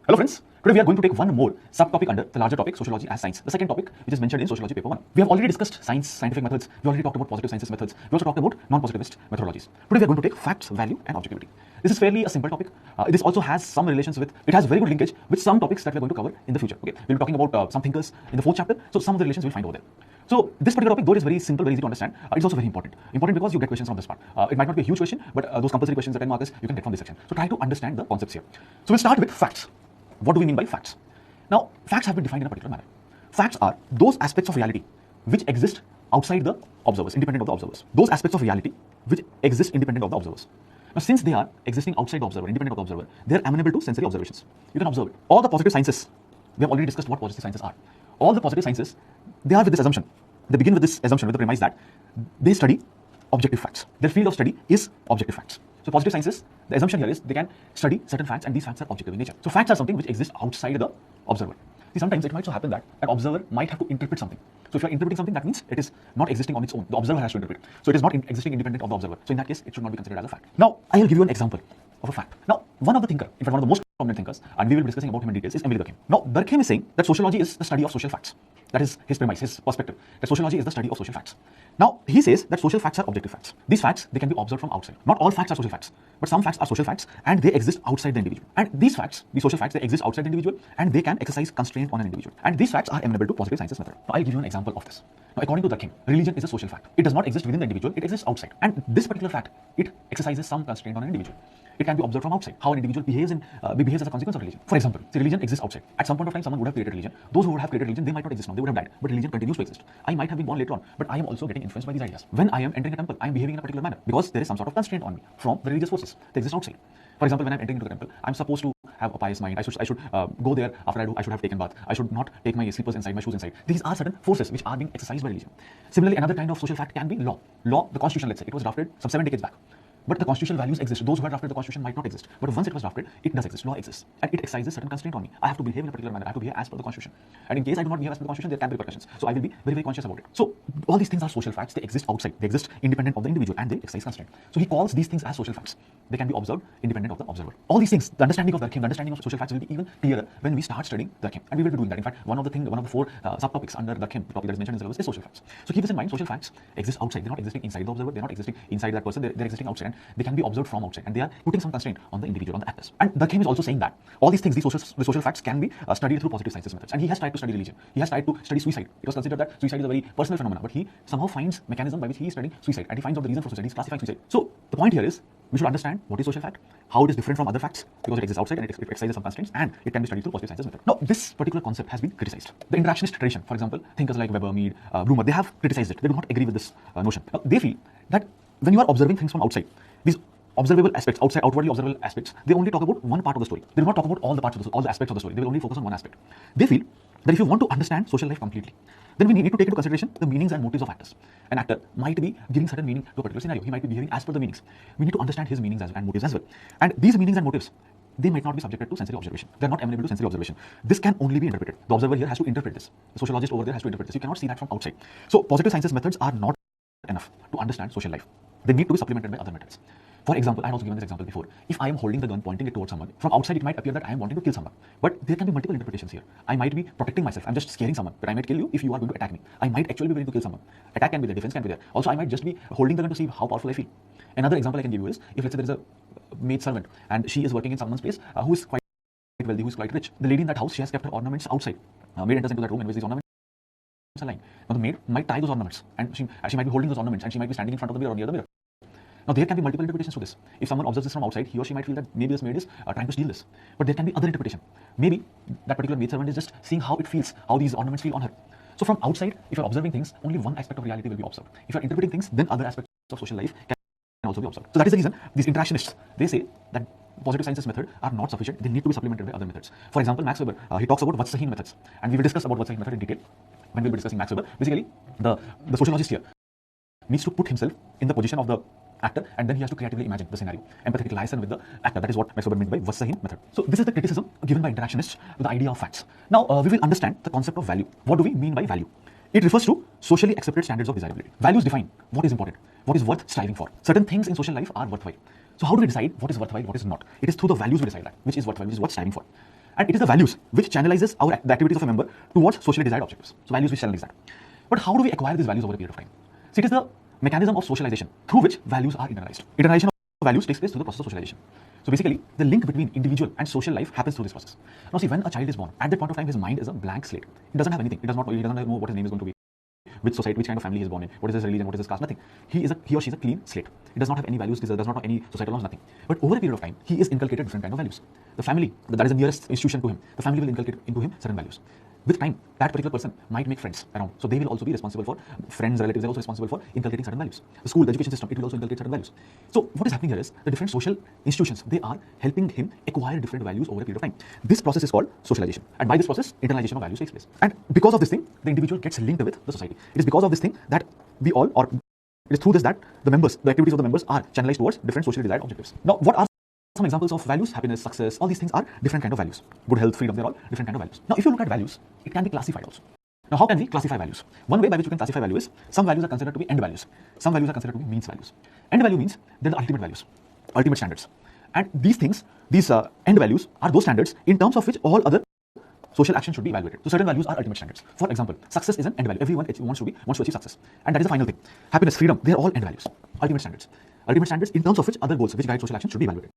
Hello friends, today we are going to take one more subtopic under the larger topic sociology as science, the second topic which is mentioned in sociology paper 1. We have already discussed science, scientific methods, we already talked about positive sciences methods, we also talked about non-positivist methodologies. Today we are going to take facts, value and objectivity. This is fairly a simple topic. This also has some relations with, it has very good linkage with some topics that we are going to cover in the future. Okay, we'll be talking about some thinkers in the 4th chapter, so some of the relations we'll find over there. So this particular topic, though it is very simple, very easy to understand, it's also very important. Important because you get questions from this part. It might not be a huge question, but those compulsory questions, the 10 markers, you can get from this section. So try to understand the concepts here. So we'll start with facts. What do we mean by facts? Now, facts have been defined in a particular manner. Facts are those aspects of reality which exist outside the observers, independent of the observers. Those aspects of reality which exist independent of the observers. Now, since they are existing outside the observer, independent of the observer, they are amenable to sensory observations. You can observe it. All the positive sciences, we have already discussed what positive sciences are. All the positive sciences, they are with this assumption. They begin with this assumption, with the premise that they study objective facts. Their field of study is objective facts. So positive sciences, the assumption here is they can study certain facts and these facts are objective in nature. So facts are something which exists outside the observer. See, sometimes it might so happen that an observer might have to interpret something. So if you are interpreting something, that means it is not existing on its own. The observer has to interpret. So it is not existing independent of the observer. So in that case, it should not be considered as a fact. Now, I will give you an example of a fact. Now, one of the thinker, in fact, one of the most prominent thinkers, and we will be discussing about him in details, is Emile Durkheim. Now, Durkheim is saying that sociology is the study of social facts. That is his premise, his perspective, that sociology is the study of social facts. Now, he says that social facts are objective facts. These facts, they can be observed from outside. Not all facts are social facts, but some facts are social facts and they exist outside the individual. And these facts, the social facts, they exist outside the individual and they can exercise constraint on an individual. And these facts are amenable to positive sciences method. Now, I'll give you an example of this. Now, according to Durkheim, religion is a social fact. It does not exist within the individual, it exists outside. And this particular fact, it exercises some constraint on an individual. It can be observed from outside, how an individual behaves as a consequence of religion. For example, see, religion exists outside. At some point of time, someone would have created religion. Those who would have created religion, they might not exist now, they would have died. But religion continues to exist. I might have been born later on, but I am also getting influenced by these ideas. When I am entering a temple, I am behaving in a particular manner because there is some sort of constraint on me from the religious forces. They exist outside. For example, when I'm entering into the temple, I'm supposed to have a pious mind. I should go there after I should have taken bath. I should not take my slippers inside, my shoes inside. These are certain forces which are being exercised by religion. Similarly, another kind of social fact can be law. Law, the constitution, let's say, it was drafted some 7 decades back. But the constitutional values exist. Those who have drafted the constitution might not exist. But once it was drafted, it does exist. Law exists. And it exercises certain constraint on me. I have to behave in a particular manner. I have to behave as per the constitution. And in case I do not behave as per the constitution, there can be repercussions. So I will be very, very conscious about it. So all these things are social facts. They exist outside. They exist independent of the individual and they exercise constraint. So he calls these things as social facts. They can be observed independent of the observer. All these things, the understanding of Durkheim, the understanding of social facts will be even clearer when we start studying Durkheim. And we will be doing that. In fact, one of the 4 subtopics under Durkheim, the topic that is mentioned in the syllabus, is social facts. So keep this in mind. Social facts exist outside. They're not existing inside the observer. They're not existing inside that person. They're existing outside. And they can be observed from outside, and they are putting some constraint on the individual, on the actors. And Durkheim is also saying that all these things, the social facts, can be studied through positive sciences methods. And he has tried to study religion. He has tried to study suicide. It was considered that suicide is a very personal phenomenon, but he somehow finds mechanism by which he is studying suicide, and he finds out the reason for suicide. He's classifying suicide. So the point here is we should understand what is social fact, how it is different from other facts because it exists outside and it exercises some constraints, and it can be studied through positive sciences method. Now, this particular concept has been criticized. The interactionist tradition, for example, thinkers like Weber, Mead, Blumer, they have criticized it. They do not agree with this notion. Now, they feel that when you are observing things from outside, these observable aspects, outwardly observable aspects, they only talk about one part of the story. They do not talk about all the parts of all the aspects of the story. They will only focus on one aspect. They feel that if you want to understand social life completely, then we need to take into consideration the meanings and motives of actors. An actor might be giving certain meaning to a particular scenario. He might be behaving as per the meanings. We need to understand his meanings and motives as well. And these meanings and motives, they might not be subjected to sensory observation. They're not amenable to sensory observation. This can only be interpreted. The observer here has to interpret this. The sociologist over there has to interpret this. You cannot see that from outside. So positive sciences methods are not enough to understand social life. They need to be supplemented by other methods. For example, I have also given this example before. If I am holding the gun, pointing it towards someone, from outside it might appear that I am wanting to kill someone. But there can be multiple interpretations here. I might be protecting myself. I'm just scaring someone, but I might kill you if you are going to attack me. I might actually be willing to kill someone. Attack can be there, defense can be there. Also, I might just be holding the gun to see how powerful I feel. Another example I can give you is, if let's say there is a maid servant and she is working in someone's place who is quite wealthy, who is quite rich. The lady in that house, she has kept her ornaments outside. Maid enters into that room in which these ornaments are lying. Now the maid might tie those ornaments and she might be holding those ornaments and she might be standing in front of the mirror or near the mirror. Now, there can be multiple interpretations to this. If someone observes this from outside, he or she might feel that maybe this maid is trying to steal this. But there can be other interpretation. Maybe that particular maid servant is just seeing how it feels, how these ornaments feel on her. So from outside, if you're observing things, only one aspect of reality will be observed. If you're interpreting things, then other aspects of social life can also be observed. So that is the reason these interactionists, they say that positive sciences methods are not sufficient. They need to be supplemented by other methods. For example, Max Weber, he talks about Vatsahin methods. And we will discuss about Vatsahin method in detail when we'll be discussing Max Weber. Basically, the sociologist here needs to put himself in the position of the actor, and then he has to creatively imagine the scenario, empathetic liaison with the actor. That is what Max Weber meant by Vatsahin method. So this is the criticism given by interactionists with the idea of facts. Now we will understand the concept of value. What do we mean by value? It refers to socially accepted standards of desirability. Values define what is important, what is worth striving for. Certain things in social life are worthwhile. So how do we decide what is worthwhile, what is not? It is through the values we decide that, which is worthwhile, which is worth striving for. And it is the values which channelizes the activities of a member towards socially desired objectives. So values which channelize that. But how do we acquire these values over a period of time? So it is the mechanism of socialization through which values are internalized. Internalization of values takes place through the process of socialization. So basically, the link between individual and social life happens through this process. Now see, when a child is born, at that point of time, his mind is a blank slate. He doesn't have anything. He doesn't know what his name is going to be, which society, which kind of family he is born in, what is his religion, what is his caste, nothing. He or she is a clean slate. He does not have any values, does not know any societal norms, nothing. But over a period of time, he is inculcated different kind of values. The family, that is the nearest institution to him, the family will inculcate into him certain values. With time, that particular person might make friends around. So they will also be responsible for friends, relatives, they're also responsible for inculcating certain values. The school, the education system, it will also inculcate certain values. So what is happening here is the different social institutions, they are helping him acquire different values over a period of time. This process is called socialization. And by this process, internalization of values takes place. And because of this thing, the individual gets linked with the society. It is because of this thing that we all, or it is through this that the members, the activities of the members are channelized towards different socially desired objectives. Now, what are some examples of values? Happiness, success, all these things are different kind of values. Good health, freedom, they're all different kind of values. Now, if you look at values, it can be classified also. Now, how can we classify values? One way by which you can classify value is some values are considered to be end values. Some values are considered to be means values. End value means they're the ultimate values, ultimate standards. And these things, these end values are those standards in terms of which all other social action should be evaluated. So certain values are ultimate standards. For example, success is an end value. Everyone wants to achieve success. And that is the final thing. Happiness, freedom, they are all end values, ultimate standards. Ultimate standards in terms of which other goals which guide social action should be evaluated.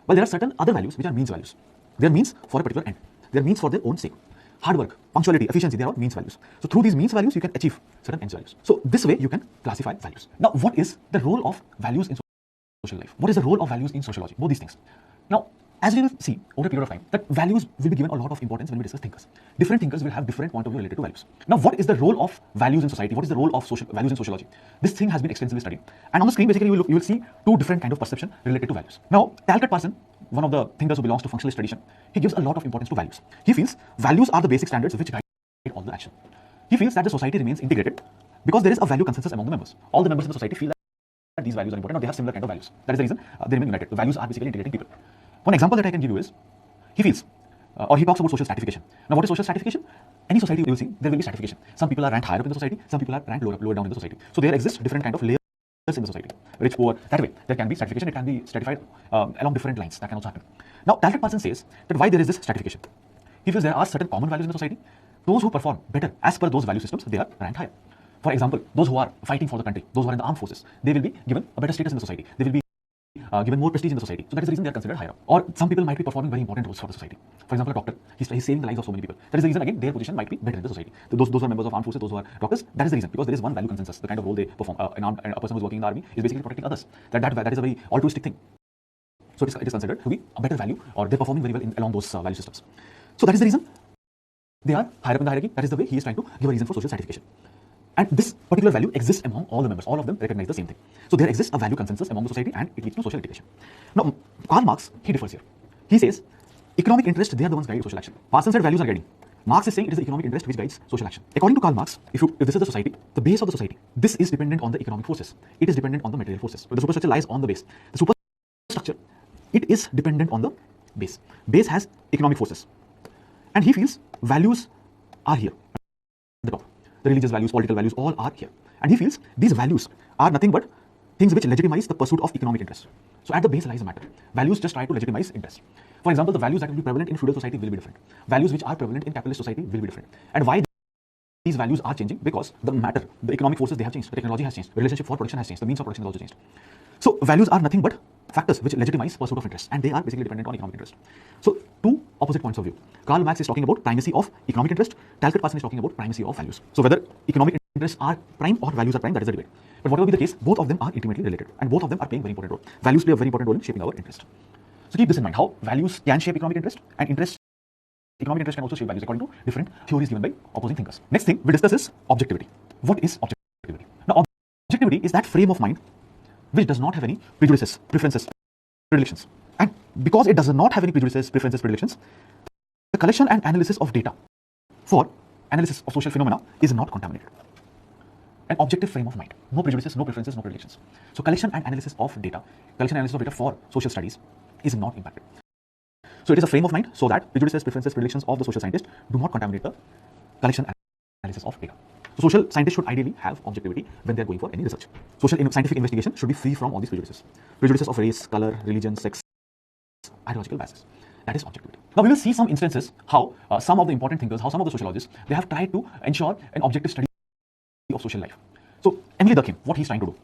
Well, there are certain other values which are means values. They are means for a particular end. They are means for their own sake. Hard work, punctuality, efficiency, they are all means values. So through these means values, you can achieve certain ends values. So this way, you can classify values. Now, what is the role of values in social life? What is the role of values in sociology? Both these things. Now, as we will see over a period of time, that values will be given a lot of importance when we discuss thinkers. Different thinkers will have different point of view related to values. Now, what is the role of values in society? What is the role of values in sociology? This thing has been extensively studied. And on the screen, basically, you will see two different kind of perception related to values. Now, Talcott Parson, one of the thinkers who belongs to functionalist tradition, he gives a lot of importance to values. He feels values are the basic standards which guide all the action. He feels that the society remains integrated because there is a value consensus among the members. All the members in the society feel that these values are important or they have similar kind of values. That is the reason they remain united. The values are basically integrating people. One example that I can give you is, he feels, or he talks about social stratification. Now, what is social stratification? Any society you will see, there will be stratification. Some people are ranked higher up in the society, some people are ranked lower down in the society. So there exist different kind of layers in the society, rich, poor, that way. There can be stratification, it can be stratified along different lines. That can also happen. Now, Talcott Parson says that why there is this stratification. He feels there are certain common values in the society. Those who perform better as per those value systems, they are ranked higher. For example, those who are fighting for the country, those who are in the armed forces, they will be given a better status in the society. They will be given more prestige in the society. So that is the reason they are considered higher up. Or some people might be performing very important roles for the society. For example, a doctor, he's saving the lives of so many people. That is the reason, again, their position might be better in the society. Those who are members of armed forces, those who are doctors, that is the reason, because there is one value consensus. The kind of role they perform, a person who is working in the army is basically protecting others. That is a very altruistic thing. So it is considered to be a better value, or they're performing very well along those value systems. So that is the reason they are higher up in the hierarchy. That is the way he is trying to give a reason for social stratification. And this particular value exists among all the members. All of them recognize the same thing. So there exists a value consensus among the society and it leads to social integration. Now, Karl Marx, he differs here. He says, economic interest, they are the ones guiding social action. Parson said values are guiding. Marx is saying it is the economic interest which guides social action. According to Karl Marx, if this is the society, the base of the society, this is dependent on the economic forces. It is dependent on the material forces. The superstructure lies on the base. The superstructure, it is dependent on the base. Base has economic forces. And he feels values are here at the top. The religious values, political values, all are here. And he feels these values are nothing but things which legitimize the pursuit of economic interest. So at the base lies the matter. Values just try to legitimize interest. For example, the values that will be prevalent in feudal society will be different. Values which are prevalent in capitalist society will be different. And why these values are changing? Because the matter, the economic forces, they have changed. The technology has changed. The relationship for production has changed. The means of production has also changed. So values are nothing but factors which legitimize pursuit of interest, and they are basically dependent on economic interest. So two opposite points of view. Karl Marx is talking about primacy of economic interest. Talcott Parson is talking about primacy of values. So whether economic interests are prime or values are prime, that is the debate. But whatever be the case, both of them are intimately related, and both of them are playing very important role. Values play a very important role in shaping our interest. So keep this in mind: how values can shape economic interest, and economic interest can also shape values according to different theories given by opposing thinkers. Next thing we discuss is objectivity. What is objectivity? Now, objectivity is that frame of mind which does not have any prejudices, preferences, predilections. And because it does not have any prejudices, preferences, predilections, the collection and analysis of data for analysis of social phenomena is not contaminated. An objective frame of mind. No prejudices, no preferences, no predilections. So collection and analysis of data for social studies is not impacted. So it is a frame of mind so that prejudices, preferences, predilections of the social scientist do not contaminate the collection and analysis of data. So social scientists should ideally have objectivity when they are going for any research. Scientific investigation should be free from all these prejudices. Prejudices of race, color, religion, sex, ideological biases. That is objectivity. Now we will see some instances how some of the important thinkers, how some of the sociologists, they have tried to ensure an objective study of social life. So Emily Durkheim, what he's trying to do.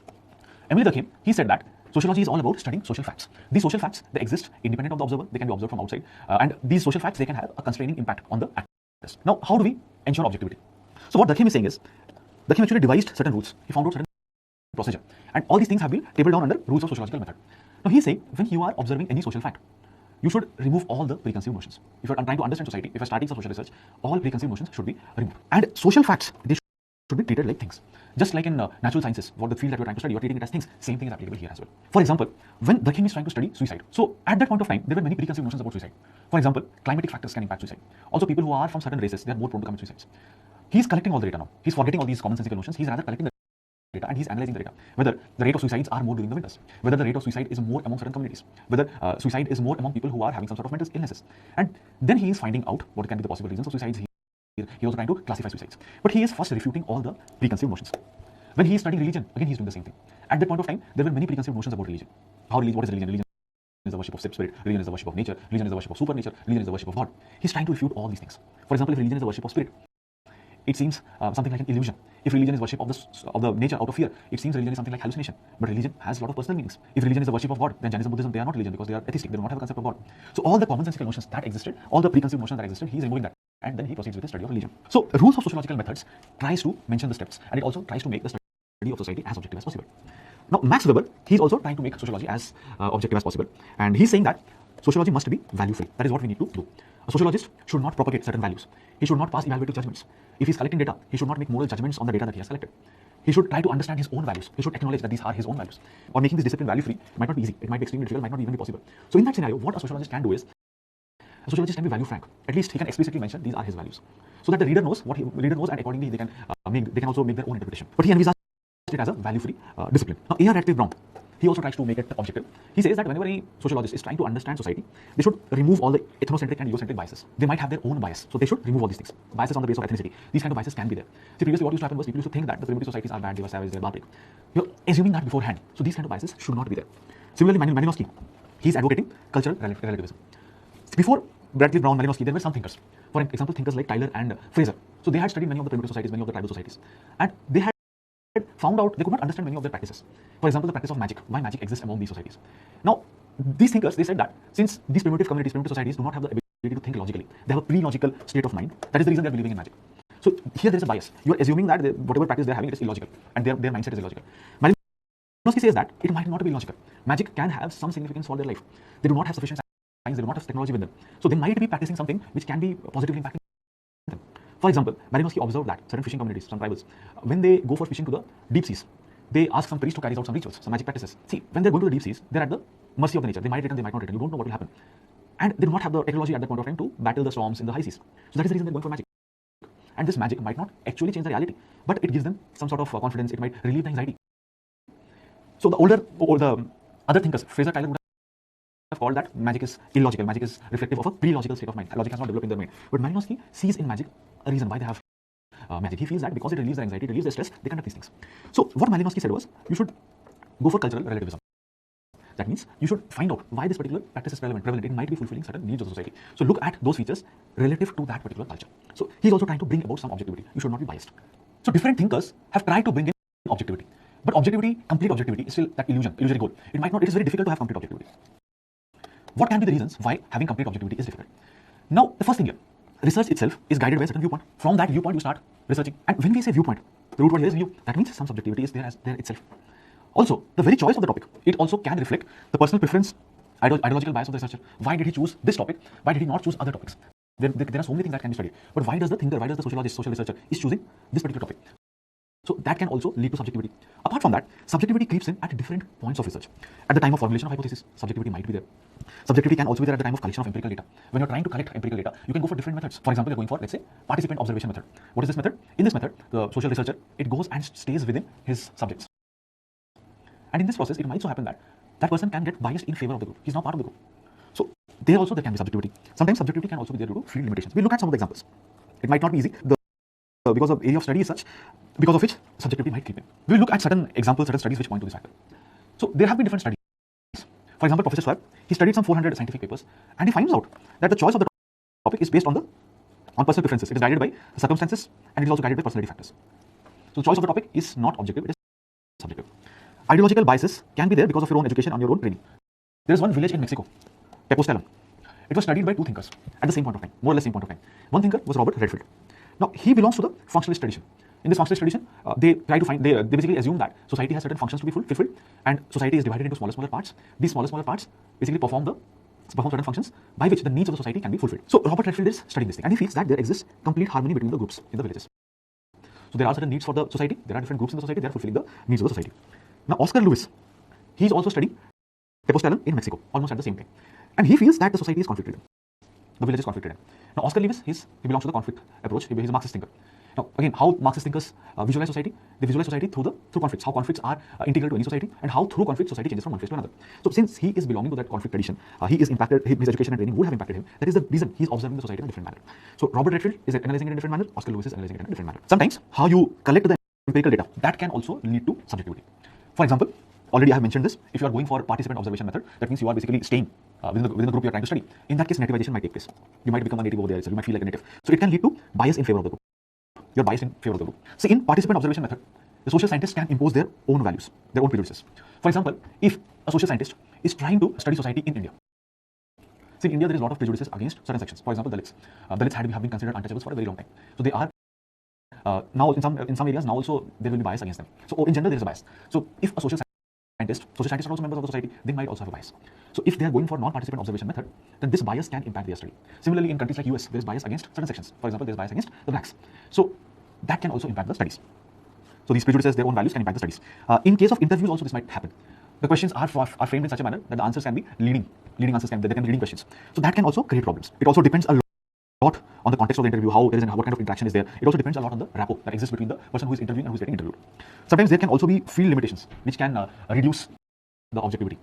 Emily Durkheim, he said that sociology is all about studying social facts. These social facts, they exist independent of the observer, they can be observed from outside, and these social facts, they can have a constraining impact on the actors. Now, how do we ensure objectivity? So what Durkheim is saying is, Durkheim actually devised certain rules. He found out certain procedure, and all these things have been tabled down under rules of sociological method. Now he's saying, when you are observing any social fact, you should remove all the preconceived notions. If you're trying to understand society, if you're starting some social research, all preconceived notions should be removed. And social facts, they should be treated like things. Just like in natural sciences, what the field that you're trying to study, you're treating it as things. Same thing is applicable here as well. For example, when Durkheim is trying to study suicide, so at that point of time, there were many preconceived notions about suicide. For example, climatic factors can impact suicide. Also, people who are from certain races, they are more prone to commit suicides. He's collecting all the data now. He's forgetting all these commonsensical notions. He's rather collecting the data and he's analyzing the data. Whether the rate of suicides are more during the winters, whether the rate of suicide is more among certain communities, whether suicide is more among people who are having some sort of mental illnesses. And then he is finding out what can be the possible reasons of suicides. He also trying to classify suicides. But he is first refuting all the preconceived notions. When he is studying religion, again he is doing the same thing. At that point of time, there were many preconceived notions about religion. What is religion? Religion is the worship of spirit, religion is the worship of nature, religion is the worship of supernature, religion is the worship of God. He's trying to refute all these things. For example, if religion is the worship of spirit, it seems something like an illusion. If religion is worship of the nature out of fear, it seems religion is something like hallucination. But religion has a lot of personal meanings. If religion is the worship of God, then Jainism, Buddhism, they are not religion because they are atheistic. They do not have a concept of God. So all the commonsensical notions that existed, all the preconceived notions that existed, he is removing that. And then he proceeds with the study of religion. So rules of sociological methods tries to mention the steps, and it also tries to make the study of society as objective as possible. Now Max Weber, he is also trying to make sociology as objective as possible, and he's saying that sociology must be value free. That is what we need to do. A sociologist should not propagate certain values. He should not pass evaluative judgments. If he's collecting data, he should not make moral judgments on the data that he has collected. He should try to understand his own values. He should acknowledge that these are his own values. Or making this discipline value free might not be easy. It might be extremely difficult, might not even be possible. So in that scenario, what a sociologist can do is, a sociologist can be value frank. At least he can explicitly mention these are his values, so that the reader knows what reader knows, and accordingly they can also make their own interpretation. But he envisages it as a value free discipline. Now A.R. Radcliffe Brown, he also tries to make it objective. He says that whenever a sociologist is trying to understand society, they should remove all the ethnocentric and egocentric biases. They might have their own bias, so they should remove all these things. Biases on the basis of ethnicity. These kind of biases can be there. See, previously what used to happen was people used to think that the primitive societies are bad, they were savage, they were barbaric. You're assuming that beforehand. So these kind of biases should not be there. Similarly, Malinowski, he's advocating cultural relativism. Before Radcliffe Brown, Malinowski, there were some thinkers. For example, thinkers like Tyler and Fraser. So they had studied many of the primitive societies, many of the tribal societies, and they had found out they could not understand many of their practices. For example, the practice of magic, why magic exists among these societies. Now, these thinkers, they said that since these primitive communities, primitive societies do not have the ability to think logically, they have a pre-logical state of mind, that is the reason they are believing in magic. So here there is a bias. You are assuming that whatever practice they are having, it is illogical, and their mindset is illogical. Malinowski says that it might not be illogical. Magic can have some significance for their life. They do not have sufficient science, they do not have technology with them. So they might be practicing something which can be positively impacting them. For example, Malinowski observed that certain fishing communities, some tribals, when they go for fishing to the deep seas, they ask some priest to carry out some rituals, some magic practices. See, when they're going to the deep seas, they're at the mercy of the nature. They might return, they might not return. You don't know what will happen. And they do not have the technology at that point of time to battle the storms in the high seas. So that is the reason they're going for magic. And this magic might not actually change the reality, but it gives them some sort of confidence. It might relieve the anxiety. So the other thinkers, Fraser, Tyler, would have called that magic is illogical. Magic is reflective of a pre-logical state of mind. Logic has not developed in their mind. But Malinowski sees in magic a reason why they have magic. He feels that because it relieves their anxiety, relieves their stress, they conduct these things. So what Malinowski said was, you should go for cultural relativism. That means you should find out why this particular practice is prevalent. It might be fulfilling certain needs of the society. So look at those features relative to that particular culture. So he's also trying to bring about some objectivity. You should not be biased. So different thinkers have tried to bring in objectivity. But objectivity, complete objectivity, is still that illusory goal. It is very difficult to have complete objectivity. What can be the reasons why having complete objectivity is difficult? Now, the first thing here, research itself is guided by a certain viewpoint. From that viewpoint, you start researching. And when we say viewpoint, the root word here is view. That means some subjectivity is there itself. Also, the very choice of the topic, it also can reflect the personal preference, ideological bias of the researcher. Why did he choose this topic? Why did he not choose other topics? There are so many things that can be studied. But why does the thinker, why does the sociologist, social researcher is choosing this particular topic? So that can also lead to subjectivity. Apart from that, subjectivity creeps in at different points of research. At the time of formulation of hypothesis, subjectivity might be there. Subjectivity can also be there at the time of collection of empirical data. When you're trying to collect empirical data, you can go for different methods. For example, you're going for, let's say, participant observation method. What is this method? In this method, the social researcher, it goes and stays within his subjects. And in this process, it might so happen that that person can get biased in favor of the group. He's not part of the group. So there can be subjectivity. Sometimes subjectivity can also be there due to field limitations. We'll look at some of the examples. It might not be easy. Because the area of study is such, because of which subjectivity might creep in. We'll look at certain examples, certain studies which point to this factor. So there have been different studies. For example, Professor Swab, he studied some 400 scientific papers, and he finds out that the choice of the topic is based on personal preferences. It is guided by the circumstances, and it is also guided by personality factors. So the choice of the topic is not objective, it is subjective. Ideological biases can be there because of your own education and your own training. There is one village in Mexico, Tepoztlán. It was studied by two thinkers at the same point of time, more or less same point of time. One thinker was Robert Redfield. Now, he belongs to the functionalist tradition. In this functionalist tradition, they basically assume that society has certain functions to be fulfilled, and society is divided into smaller parts. These smaller parts basically perform certain functions by which the needs of the society can be fulfilled. So Robert Redfield is studying this thing, and he feels that there exists complete harmony between the groups in the villages. So there are certain needs for the society, there are different groups in the society, they are fulfilling the needs of the society. Now Oscar Lewis, he is also studying Tepoztlán in Mexico, almost at the same time. And he feels that the society is conflict-ridden. The village is conflict-ridden. Now Oscar Lewis, he belongs to the conflict approach, he's a Marxist thinker. Now again, how Marxist thinkers visualize society? They visualize society through conflicts, how conflicts are integral to any society, and how through conflict society changes from one phase to another. So since he is belonging to that conflict tradition, he is impacted, his education and training would have impacted him. That is the reason he is observing the society in a different manner. So Robert Redfield is analyzing it in a different manner, Oscar Lewis is analyzing it in a different manner. Sometimes how you collect the empirical data, that can also lead to subjectivity. For example, already I have mentioned this, if you are going for participant observation method, that means you are basically staying within the group you are trying to study. In that case, nativization might take place. You might become a native over there, so you might feel like a native. So it can lead to bias in favor of the group. You're biased in favor of the group. See, in participant observation method, the social scientists can impose their own values, their own prejudices. For example, if a social scientist is trying to study society in India, see, in India there is a lot of prejudices against certain sections. For example, Dalits. Dalits have been considered untouchables for a very long time. So they are now in some areas now also there will be bias against them. So in general there is a bias. So if a social scientists are also members of the society, they might also have a bias. So if they are going for non-participant observation method, then this bias can impact their study. Similarly, in countries like US, there is bias against certain sections. For example, there is bias against the blacks. So that can also impact the studies. So these prejudices, their own values can impact the studies. In case of interviews also this might happen. The questions are framed in such a manner that the answers can be leading answers can be leading questions. So that can also create problems. It also depends a lot on the context of the interview, what kind of interaction is there. It also depends a lot on the rapport that exists between the person who is interviewing and who is getting interviewed. Sometimes there can also be field limitations which can reduce the objectivity.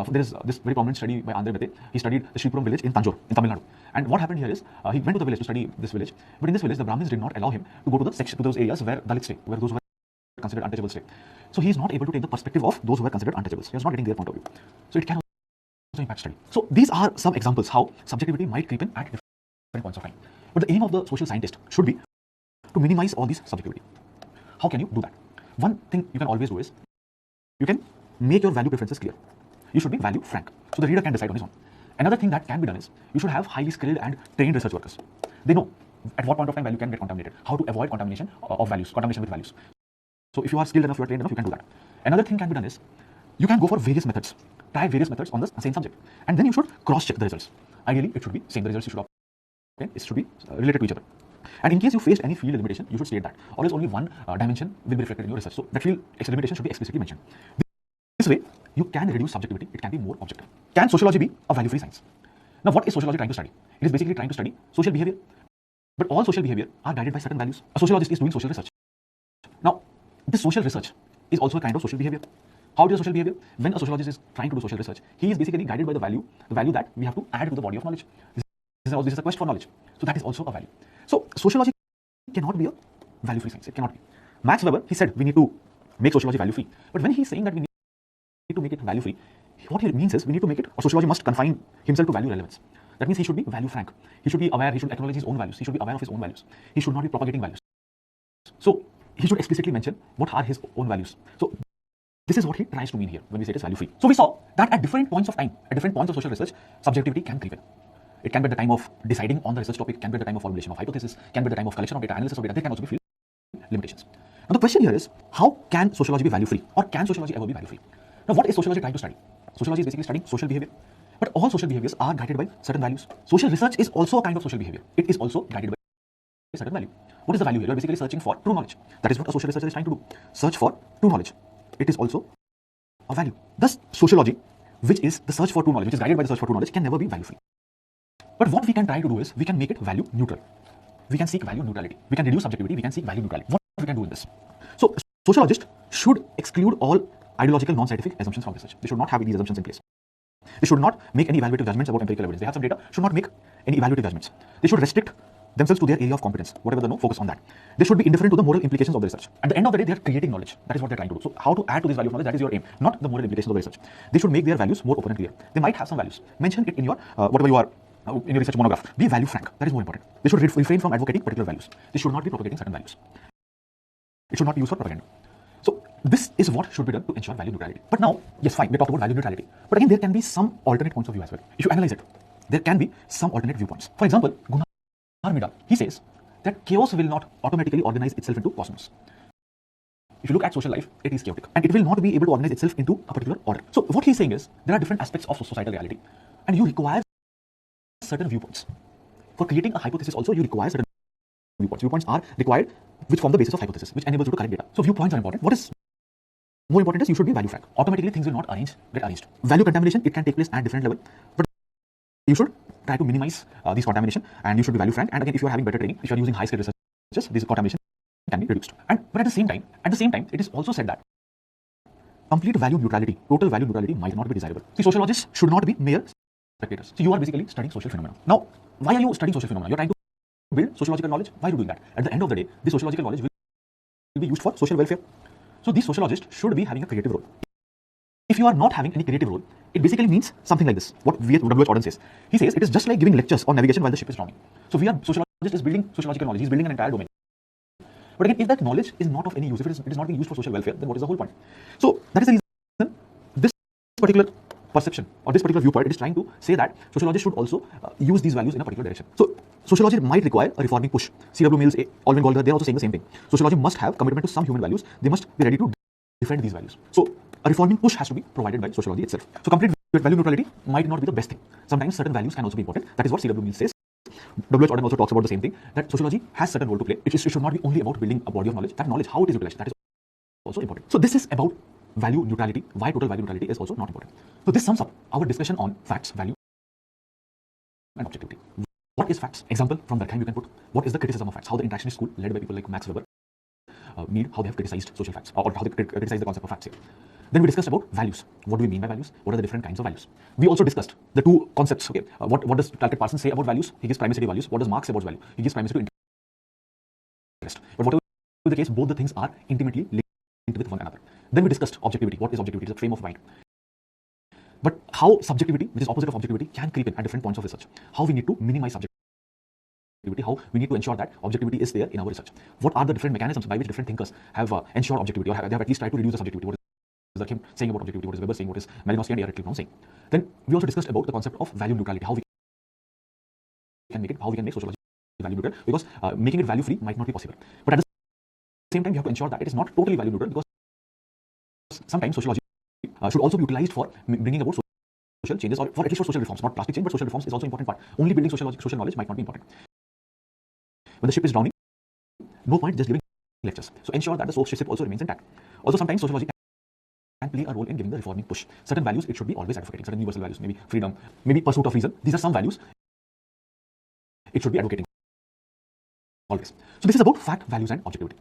There is this very prominent study by Andre Mete. He studied the Sripuram village in Tanjore, in Tamil Nadu. And what happened here is, he went to the village to study this village, but in this village, the Brahmins did not allow him to go to those areas where Dalits stay, where those who are considered untouchables stay. So he is not able to take the perspective of those who are considered untouchables. He is not getting their point of view. So it can also impact study. So these are some examples how subjectivity might creep in at different points of time. But the aim of the social scientist should be to minimize all these subjectivity. How can you do that? One thing you can always do is, you can make your value preferences clear. You should be value frank, so the reader can decide on his own. Another thing that can be done is, you should have highly skilled and trained research workers. They know at what point of time value can get contaminated, how to avoid contamination of values, contamination with values. So if you are skilled enough, you are trained enough, you can do that. Another thing can be done is, you can go for various methods, try various methods on the same subject, and then you should cross-check the results. Ideally, it should be same. The results you should obtain, it should be related to each other. And in case you faced any field limitation, you should state that. Or else only one dimension will be reflected in your research. So that field limitation should be explicitly mentioned. This way, you can reduce subjectivity, it can be more objective. Can sociology be a value-free science? Now, what is sociology trying to study? It is basically trying to study social behavior. But all social behavior are guided by certain values. A sociologist is doing social research. Now, this social research is also a kind of social behavior. How is social behavior? When a sociologist is trying to do social research, he is basically guided by the value that we have to add to the body of knowledge. This is a quest for knowledge. So that is also a value. So sociology cannot be a value-free science. It cannot be. Max Weber, he said we need to make sociology value-free. But when he's saying that we need to make it value-free, what he means is we need to make it, or sociology must confine himself to value relevance. That means he should be value frank. He should be aware, he should acknowledge his own values. He should be aware of his own values. He should not be propagating values. So he should explicitly mention what are his own values. So this is what he tries to mean here when we say it is value-free. So we saw that at different points of time, at different points of social research, subjectivity can creep in. It can be at the time of deciding on the research topic, can be at the time of formulation of hypothesis, can be at the time of collection of data, analysis of data. There can also be field limitations. Now the question here is, how can sociology be value-free, or can sociology ever be value-free? Now what is sociology trying to study? Sociology is basically studying social behavior. But all social behaviors are guided by certain values. Social research is also a kind of social behavior. It is also guided by a certain value. What is the value here? You are basically searching for true knowledge. That is what a social researcher is trying to do. Search for true knowledge. It is also a value. Thus, sociology, which is the search for true knowledge, which is guided by the search for true knowledge, can never be value-free. But what we can try to do is, we can make it value neutral. We can seek value neutrality. We can reduce subjectivity. We can seek value neutrality. What we can do in this? So, sociologists should exclude all ideological non-scientific assumptions from research. They should not have these assumptions in place. They should not make any evaluative judgments about empirical evidence. They have some data, should not make any evaluative judgments. They should restrict themselves to their area of competence, whatever they know, focus on that. They should be indifferent to the moral implications of the research. At the end of the day, they are creating knowledge. That is what they're trying to do. So how to add to this value of knowledge, that is your aim, not the moral implications of the research. They should make their values more open and clear. They might have some values. Mention it in your, whatever you are, in your research monograph. Be value frank. That is more important. They should refrain from advocating particular values. They should not be propagating certain values. It should not be used for propaganda. So this is what should be done to ensure value neutrality. But now, yes, fine, we talked about value neutrality. But again, there can be some alternate points of view as well. If you analyze it, there can be some alternate viewpoints. For example, Gunnar Midal, he says that chaos will not automatically organize itself into cosmos. If you look at social life, it is chaotic and it will not be able to organize itself into a particular order. So what he's saying is there are different aspects of societal reality and you require certain viewpoints. For creating a hypothesis also, you require certain viewpoints. Viewpoints are required which form the basis of hypothesis, which enables you to collect data. So viewpoints are important. What is more important is you should be value frank. Automatically things will not get arranged. Value contamination, it can take place at different level, but you should try to minimize these contamination and you should be value frank. And again, if you are having better training, if you are using high skilled researchers, this contamination can be reduced. But at the same time, it is also said that complete value neutrality, total value neutrality might not be desirable. See, sociologists should not be mere spectators. So you are basically studying social phenomena. Now, why are you studying social phenomena? You're trying to build sociological knowledge. Why are you doing that? At the end of the day, this sociological knowledge will be used for social welfare. So these sociologists should be having a creative role. If you are not having any creative role, it basically means something like this. What W.H. Auden says. He says it is just like giving lectures on navigation while the ship is drowning. So sociologist is building sociological knowledge. He's building an entire domain. But again, if that knowledge is not of any use, if it is not being used for social welfare, then what is the whole point? So that is the reason this particular perception or this particular viewpoint, it is trying to say that sociologists should also use these values in a particular direction. So sociology might require a reforming push. C.W. Mills, Alvin Goldgar, they are also saying the same thing. Sociology must have commitment to some human values. They must be ready to defend these values. So a reforming push has to be provided by sociology itself. So complete value neutrality might not be the best thing. Sometimes certain values can also be important. That is what C.W. Mills says. W.H. Auden also talks about the same thing, that sociology has certain role to play. It should not be only about building a body of knowledge. That knowledge, how it is utilized, that is also important. So this is about value neutrality, why total value neutrality is also not important. So this sums up our discussion on facts, value, and objectivity. What is facts? Example from Durkheim you can put. What is the criticism of facts? How the interactionist school led by people like Max Weber how they have criticized social facts or how they criticize the concept of facts here. Then we discussed about values. What do we mean by values? What are the different kinds of values? We also discussed the two concepts. Okay, what does Talcott Parsons say about values? He gives primacy to values. What does Marx say about value? He gives primacy to interest. But whatever the case, both the things are intimately linked with one another. Then we discussed objectivity. What is objectivity? It's a frame of mind. But how subjectivity, which is opposite of objectivity, can creep in at different points of research. How we need to minimize subjectivity. How we need to ensure that objectivity is there in our research. What are the different mechanisms by which different thinkers have ensured objectivity, or they have at least tried to reduce the subjectivity. What is Durkheim saying about objectivity? What is Weber saying? What is Malinowski and Eric saying? Then we also discussed about the concept of value neutrality. How we can make it, how we can make sociology value neutral, because making it value free might not be possible. But at the same time, you have to ensure that it is not totally value neutral, because sometimes sociology should also be utilized for bringing about social changes, or for at least for social reforms. Not plastic change, but social reforms is also an important part. Only building social knowledge might not be important. When the ship is drowning, no point just giving lectures. So ensure that the ship also remains intact. Also, sometimes sociology can play a role in giving the reforming push. Certain values it should be always advocating. Certain universal values, maybe freedom, maybe pursuit of reason. These are some values it should be advocating always. So this is about fact, values, and objectivity.